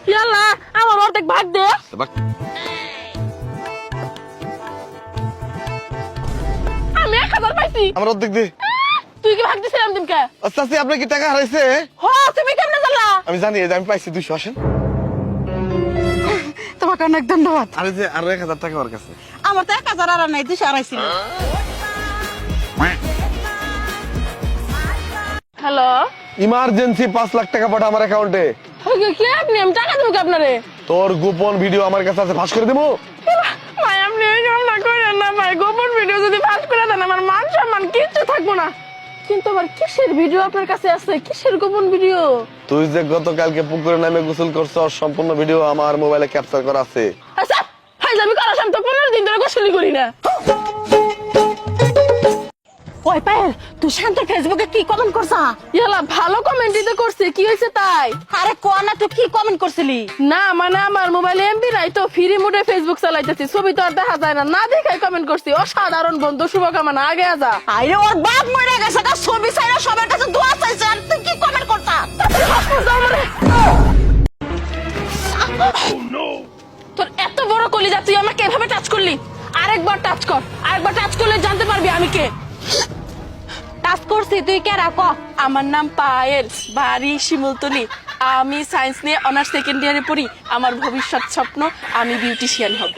ইয়াল্লা আমার অর্ধেক ভাগ দে। আমি 1000 পাইছি। আমার অর্ধেক দে। তুই কি ভাগ দিছিস আমি দিনকে? চাচি আপনার কি টাকা হারাইছে? তুমি কেমনে জানলা? আমি জানি, এই যে আমি পাইছি 200। আসেন। তোমাকে অনেক ধন্যবাদ। আরে যে আরো 1000 টাকা আমার কাছে। আমার তো 1000 আর নাই, 200 আড়াইছিল। হ্যালো, ইমার্জেন্সি 5 লাখ টাকা পাঠা আমার অ্যাকাউন্টে। কি আপনি? আমি টাকা দেবো আপনারে। তোর গোপন ভিডিও আমার কাছে আছে, ফাঁস করে দেবো। ভাই আপনি এই কামটা করেন না ভাই, গোপন ভিডিও যদি ফাঁস করে দেন আমার মান সম্মান কিচ্ছু থাকবো না। কিন্তু আমার কিসের ভিডিও আপনার কাছে আছে? কিসের গোপন ভিডিও? তুই যে গতকালকে পুকুরে নামে গোসল করছ, সম্পূর্ণ ভিডিও আমার মোবাইলে ক্যাপচার করা আছে। আচ্ছা ভাই আমি করার সামনে 15 দিন ধরে গোসলই করি না। ওই পায়েল, তুই শান্ত ফেসবুকে কি কমেন্ট করছা? ইয়ালা ভালো কমেন্ট দিতে করছে, কি হয়েছে তাই? আরে কোয়া না, তুই কি কমেন্ট করছিলি? না মানে আমার মোবাইলে এমবি নাই তো, ফ্রি মোডে ফেসবুক চালাইতেছি, ছবি তো আর দেখা যায় না, না দেখাই কমেন্ট করছি। অসাধারণ বন্ধু, শুভকামনা, আগে যা। আরে ওর বাপ মরে গেছে, তার ছবি চাইরা সবার কাছে দোয়া চাইছে, আর তুই কি কমেন্ট করতা? তোর এত বড় কলিজা, তুই আমাকে এভাবে টাচ করলি? আরেকবার টাচ কর, আরেকবার টাচ করলে জানতে পারবি আমি কে। টাচ করছি, তুই কে রাখো? আমার নাম পায়েল, বাড়ি শিমুলতলি। আমি সায়েন্স নিয়ে অনার্স সেকেন্ড ইয়ারে পড়ি। আমার ভবিষ্যৎ স্বপ্ন আমি বিউটিশিয়ান হব।